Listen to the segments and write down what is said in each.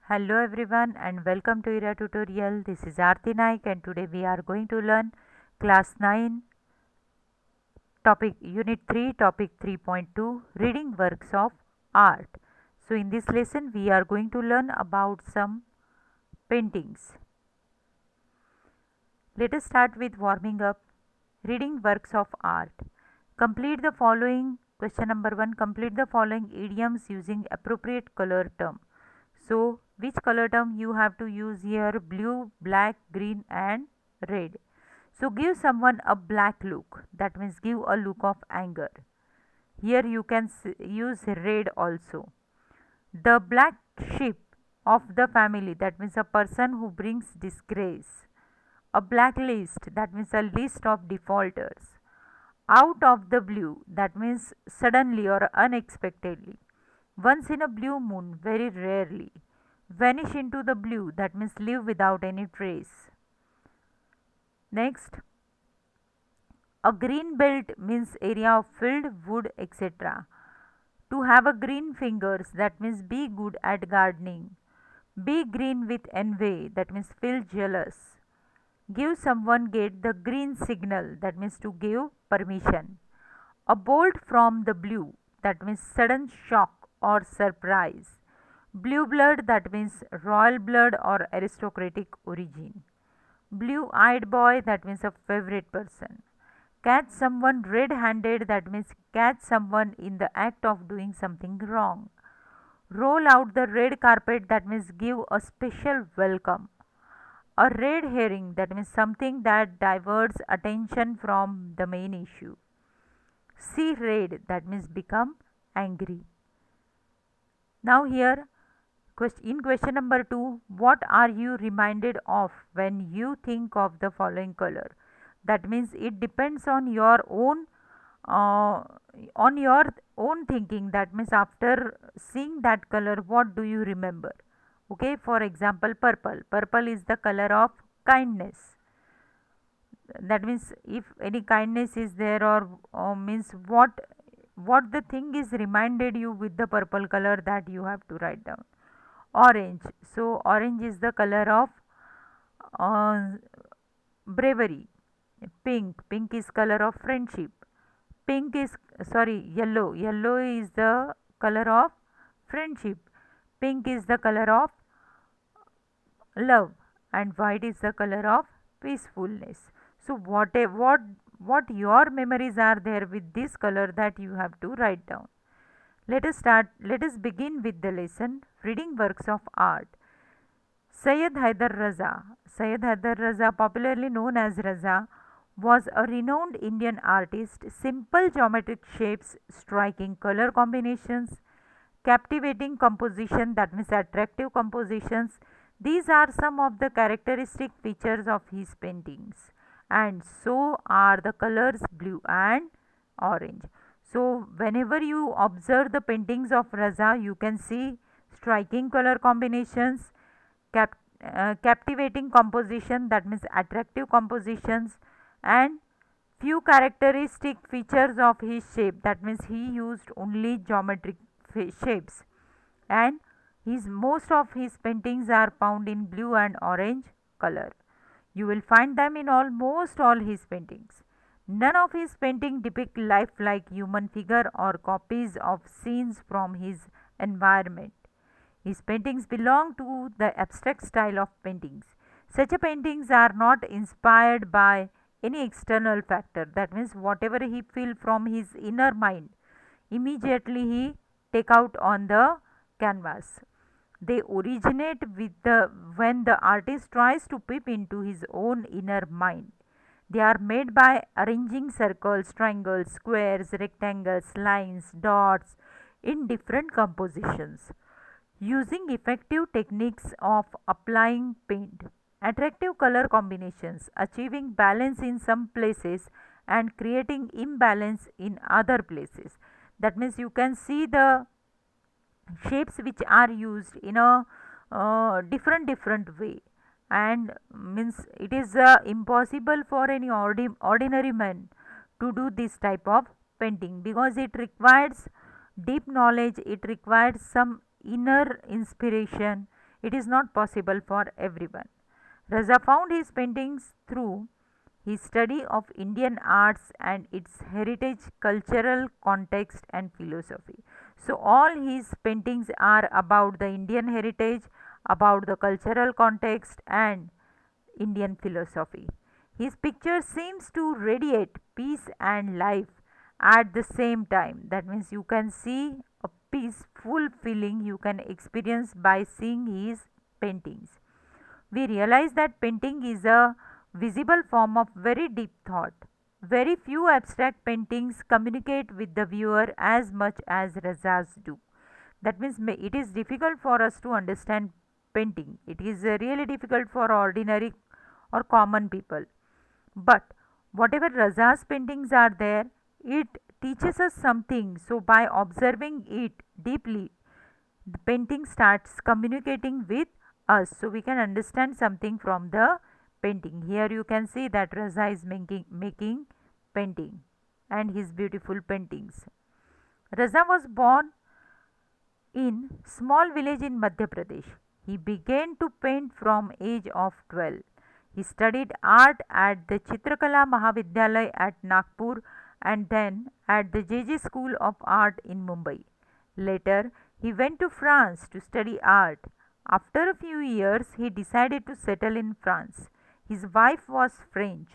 Hello everyone and welcome to IRA tutorial. This is Aarti Naik and today we are going to learn class 9 topic unit 3 topic 3.2 reading works of art. So in this lesson we are going to learn about some paintings. Let us start with warming up. Reading works of art. Complete the following. Question number 1. Complete the following idioms using appropriate color term. So which color term you have to use here? Blue, black, green and red. So give someone a black look, that means give a look of anger. Here you can use red also. The black sheep of the family, that means a person who brings disgrace. A blacklist, that means a list of defaulters. Out of the blue, that means suddenly or unexpectedly. Once in a blue moon, very rarely. Vanish into the blue, that means leave without any trace. Next, a green belt means area of field, wood, etc. To have a green fingers, that means be good at gardening. Be green with envy, that means feel jealous. Give someone get the green signal, that means to give permission. A bolt from the blue, that means sudden shock or surprise. Blue blood, that means royal blood or aristocratic origin. Blue eyed boy, that means a favorite person. Catch someone red handed, that means catch someone in the act of doing something wrong. Roll out the red carpet, that means give a special welcome. A red herring, that means something that diverts attention from the main issue. See red, that means become angry. Now here in question number 2, what are you reminded of when you think of the following color? That means it depends uh, on your own thinking. That means after seeing that color, what do you remember? Okay, for example, purple. Purple is the color of kindness. That means if any kindness is there or means what the thing is reminded you with the purple color, that you have to write down. Orange, so orange is the color of uh, bravery. Pink is color of friendship. Pink is sorry Yellow is the color of friendship. Pink is the color of love and white is the color of peacefulness. So what your memories are there with this color, that you have to write down. Let us begin with the lesson reading works of art. Sayyid Haider Raza, popularly known as Raza, was a renowned Indian artist. Simple geometric shapes, striking color combinations, captivating composition, that means attractive compositions. These are some of the characteristic features of his paintings, and so are the colors blue and orange. So, whenever you observe the paintings of Raza, you can see striking color combinations, captivating composition, that means attractive compositions, and few characteristic features of his shape, that means he used only geometric shapes, and his most of his paintings are found in blue and orange color. You will find them in almost all his paintings. None of his paintings depict life like human figure or copies of scenes from his environment. His paintings belong to the abstract style of paintings. Such paintings are not inspired by any external factor. That means whatever he feel from his inner mind, immediately he take out on the canvas. They originate with the when the artist tries to peep into his own inner mind. They are made by arranging circles, triangles, squares, rectangles, lines, dots in different compositions, using effective techniques of applying paint, attractive color combinations, achieving balance in some places and creating imbalance in other places. That means you can see the shapes which are used in a different way, and means it is impossible for any ordinary man to do this type of painting, because it requires deep knowledge, it requires some inner inspiration, it is not possible for everyone. Raza found his paintings through his study of Indian arts and its heritage, cultural context, and philosophy. So, all his paintings are about the Indian heritage, about the cultural context, and Indian philosophy. His picture seems to radiate peace and life at the same time. That means you can see a peaceful feeling you can experience by seeing his paintings. We realize that painting is a visible form of very deep thought. Very few abstract paintings communicate with the viewer as much as Raza's do. That means it is difficult for us to understand painting. It is really difficult for ordinary or common people. But whatever Raza's paintings are there, it teaches us something. So by observing it deeply, the painting starts communicating with us, so we can understand something from the painting. Here you can see that Raza is making painting and his beautiful paintings. Raza was born in small village in Madhya Pradesh. He began to paint from age of 12. He studied art at the Chitrakala Mahavidyalaya at Nagpur and then at the JJ School of Art in Mumbai. Later, he went to France to study art. After a few years, he decided to settle in France. His wife was French.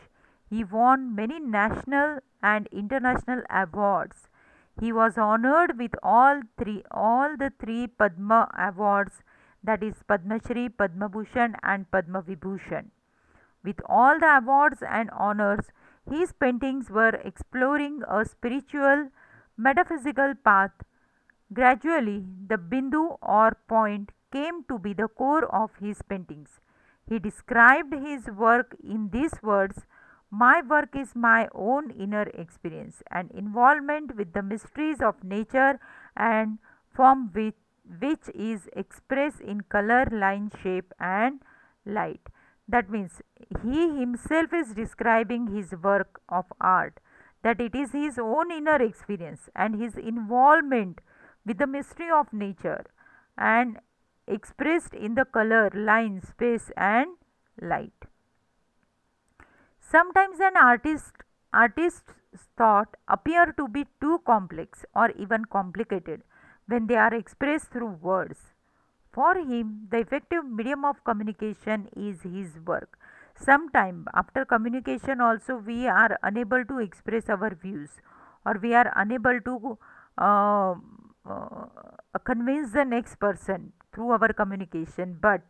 He won many national and international awards. He was honored with all the three Padma awards, that is Padma Shri, Padma Bhushan and Padma Vibhushan. With all the awards and honors, his paintings were exploring a spiritual, metaphysical path. Gradually, the Bindu or point came to be the core of his paintings. He described his work in these words: "My work is my own inner experience and involvement with the mysteries of nature and form which is expressed in color, line, shape, and light." That means he himself is describing his work of art, that it is his own inner experience and his involvement with the mystery of nature and expressed in the color, line, space, and light. Sometimes an artist's thought appear to be too complex or even complicated when they are expressed through words. For him, the effective medium of communication is his work. Sometime after communication also we are unable to express our views, or we are unable to uh, convince the next person through our communication. But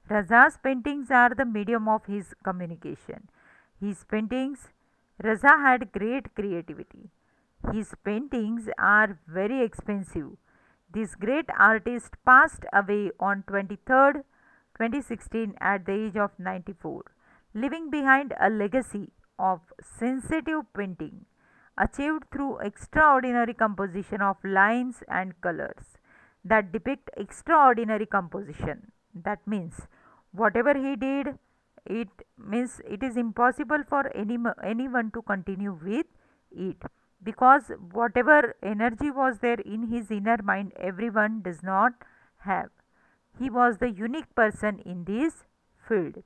Raza's paintings are the medium of his communication. His paintings, Raza had great creativity. His paintings are very expensive. This great artist passed away on 23rd, 2016 at the age of 94, leaving behind a legacy of sensitive painting achieved through extraordinary composition of lines and colors that depict extraordinary composition. That means whatever he did, it means it is impossible for anyone to continue with it, because whatever energy was there in his inner mind, everyone does not have. He was the unique person in this field.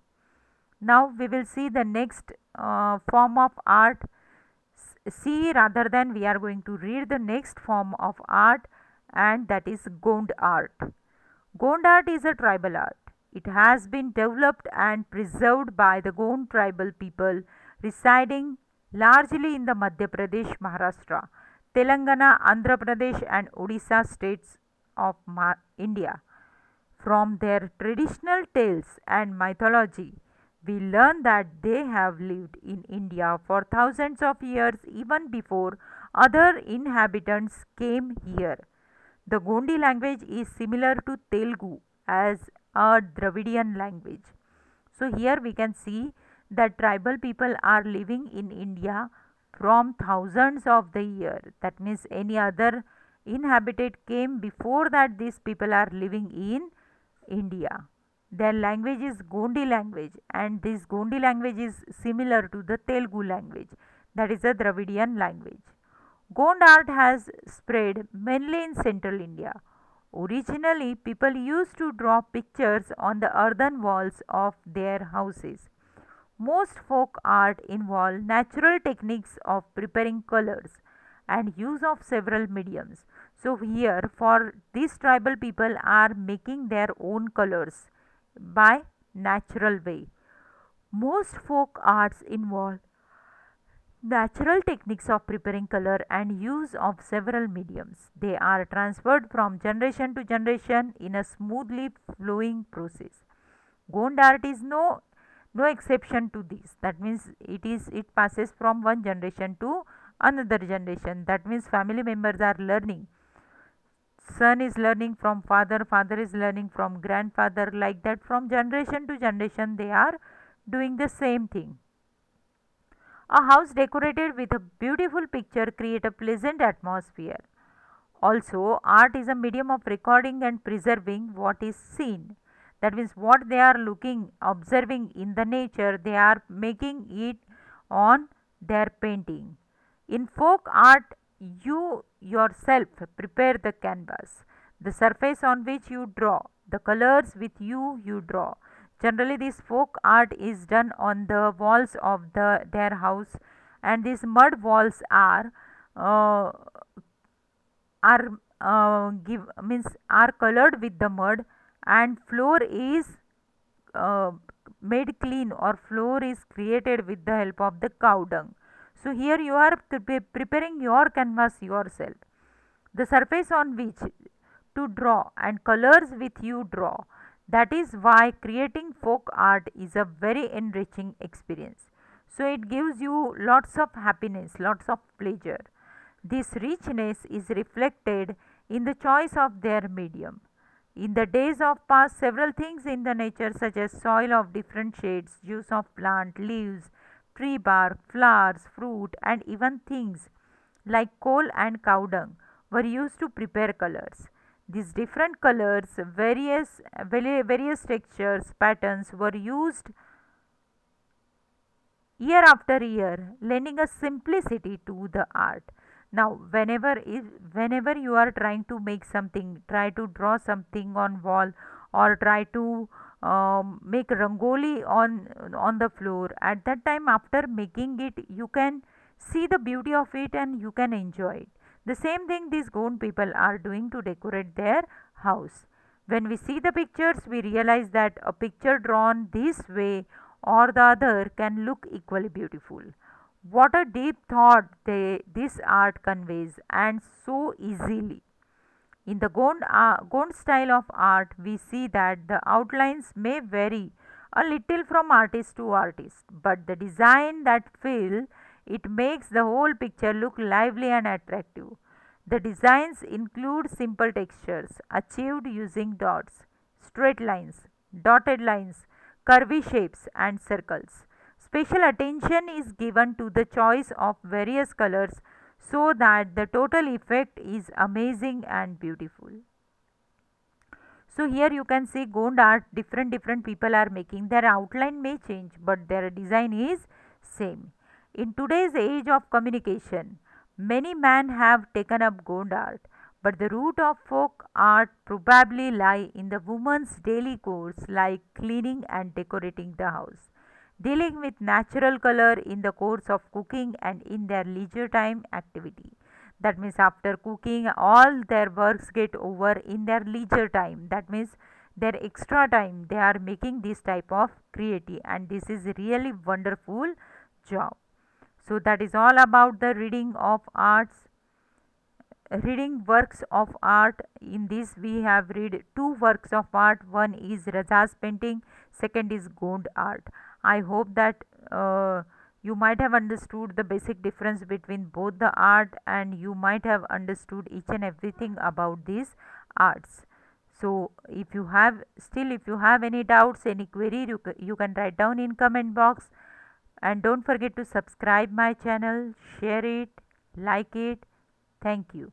Now we will see the next form of art. See, rather than we are going to read the next form of art, and that is Gond art. Gond art is a tribal art. It has been developed and preserved by the Gond tribal people residing largely in the Madhya Pradesh, Maharashtra, Telangana, Andhra Pradesh, and Odisha states of India. From their traditional tales and mythology, we learn that they have lived in India for thousands of years even before other inhabitants came here. The Gondi language is similar to Telugu as a Dravidian language. So, here we can see that tribal people are living in India from thousands of the year. That means any other inhabited came before that these people are living in India. Their language is Gondi language, and this Gondi language is similar to the Telugu language, that is a Dravidian language. Gond art has spread mainly in central India. Originally, people used to draw pictures on the earthen walls of their houses. Most folk art involve natural techniques of preparing colors and use of several mediums. So here for these tribal people are making their own colors by natural way. Most folk arts involve natural techniques of preparing color and use of several mediums. They are transferred from generation to generation in a smoothly flowing process. Gond art is no exception to this. That means it passes from one generation to another generation. That means family members are learning. Son is learning from father, father is learning from grandfather, like that from generation to generation they are doing the same thing. A house decorated with a beautiful picture create a pleasant atmosphere. Also, art is a medium of recording and preserving what is seen. That means what they are looking, observing in the nature, they are making it on their painting. In folk art, you yourself prepare the canvas, the surface on which you draw, the colors with you draw. Generally, this folk art is done on the walls of their house, and these mud walls uh, are colored with the mud, and floor is uh, made clean, or floor is created with the help of the cow dung. So here you are preparing your canvas yourself, the surface on which to draw, and colors with you draw. That is why creating folk art is a very enriching experience. So it gives you lots of happiness, lots of pleasure. This richness is reflected in the choice of their medium. In the days of past, several things in the nature, such as soil of different shades, juice of plant, leaves, tree bark, flowers, fruit, and even things like coal and cow dung, were used to prepare colors. These different colors, various textures, patterns were used year after year, lending a simplicity to the art. Now whenever you are trying to make something, try to draw something on wall, or try to make rangoli on the floor, at that time after making it you can see the beauty of it and you can enjoy it. The same thing these Gond people are doing to decorate their house. When we see the pictures, we realize that a picture drawn this way or the other can look equally beautiful. What a deep thought this art conveys, and so easily. In the Gond style of art, we see that the outlines may vary a little from artist to artist, but the design that fill it makes the whole picture look lively and attractive. The designs include simple textures achieved using dots, straight lines, dotted lines, curvy shapes, and circles. Special attention is given to the choice of various colors so that the total effect is amazing and beautiful. So here you can see Gond art, different people are making. Their outline may change, but their design is same. In today's age of communication, many men have taken up Gond art, but the root of folk art probably lie in the woman's daily chores like cleaning and decorating the house, dealing with natural color in the course of cooking and in their leisure time activity. That means after cooking, all their works get over in their leisure time. That means their extra time they are making this type of creativity, and this is really wonderful job. So that is all about the reading works of art. In this we have read two works of art. One is Raja's painting, second is Gond art. I hope that you might have understood the basic difference between both the art, and you might have understood each and everything about these arts. So if you have any doubts, any query, you can write down in comment box, and don't forget to subscribe my channel, share it, like it. Thank you.